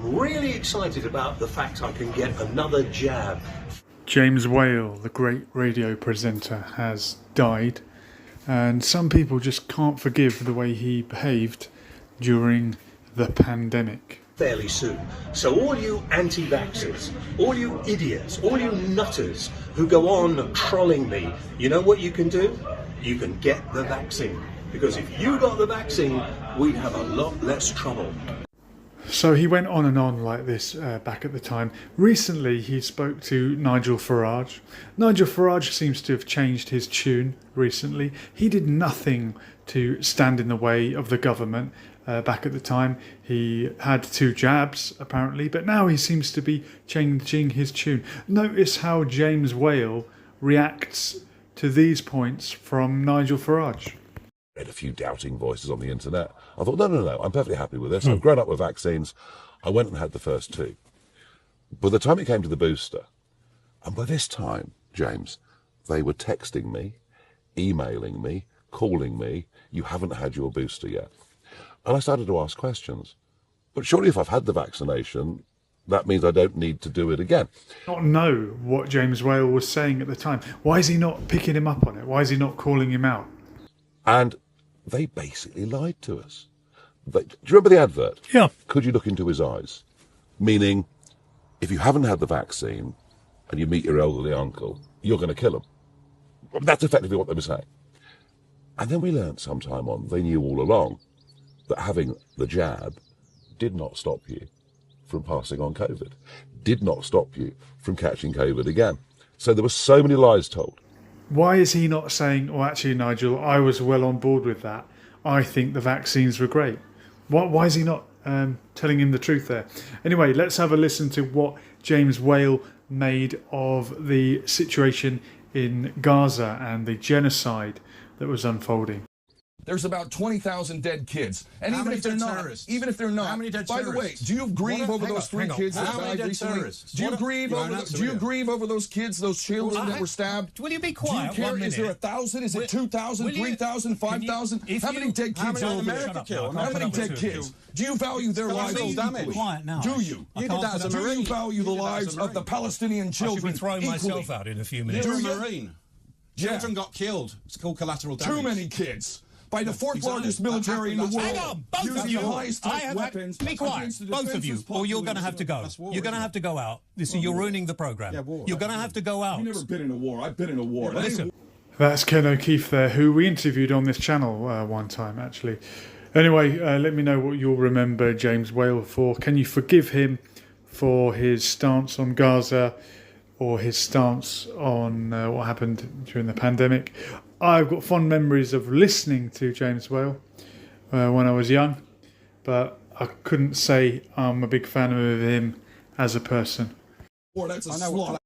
I'm really excited about the fact I can get another jab. James Whale, the great radio presenter, has died, and some people just can't forgive the way he behaved during the pandemic. Fairly soon. So all you anti-vaxxers, all you idiots, all you nutters who go on trolling me, you know what you can do? You can get the vaccine. Because if you got the vaccine, we'd have a lot less trouble. So he went on and on like this back at the time. Recently he spoke to Nigel Farage. Nigel Farage seems to have changed his tune recently. He did nothing to stand in the way of the government back at the time. He had 2 jabs apparently, but now he seems to be changing his tune. Notice how James Whale reacts to these points from Nigel Farage. Read a few doubting voices on the internet. I thought, no, I'm perfectly happy with this. I've grown up with vaccines. I went and had the first 2. By the time it came to the booster, and by this time, James, they were texting me, emailing me, calling me, you haven't had your booster yet. And I started to ask questions. But surely if I've had the vaccination, that means I don't need to do it again. Not know what James Whale was saying at the time. Why is he not picking him up on it? Why is he not calling him out? And they basically lied to us. Do you remember the advert? Yeah. Could you look into his eyes? Meaning, if you haven't had the vaccine and you meet your elderly uncle, you're going to kill him. That's effectively what they were saying. And then we learned sometime on, they knew all along, that having the jab did not stop you from passing on COVID, did not stop you from catching COVID again. So there were so many lies told. Why is he not saying, oh, actually, Nigel, I was well on board with that. I think the vaccines were great. Why is he not telling him the truth there? Anyway, let's have a listen to what James Whale made of the situation in Gaza and the genocide that was unfolding. There's about 20,000 dead kids. And even if they're not, How many dead by the way, do you grieve over those 3 kids that died recently? Do you grieve over those kids, those children that were stabbed? Will you be quiet? Do you care? Is there 1,000? Is it 2,000, 3,000, 5,000? How many dead kids are there? How many dead kids? Do you value their lives equally? Quiet now. Do you? You did that as a Do Marine. you value the lives of the Palestinian children I should be throwing equally? myself out in a few minutes. Do You're you? a Marine. Yeah. Children got killed. It's called collateral damage. Too many kids. By the 4th Exactly. largest military in the world. Hang on, both using of you. the highest type I have weapons be quiet, against the both of you, defenseless or you're going to have to go. That's war, You're going to isn't have to go out. Listen, you're ruining the programme. Yeah, war. You're going to have to go out. I've never been in a war. I've been in a war. Listen. That's Ken O'Keefe there, who we interviewed on this channel one time, actually. Anyway, let me know what you'll remember James Whale for. Can you forgive him for his stance on Gaza or his stance on what happened during the pandemic? I've got fond memories of listening to James Whale when I was young, but I couldn't say I'm a big fan of him as a person. War, that's a slaughter.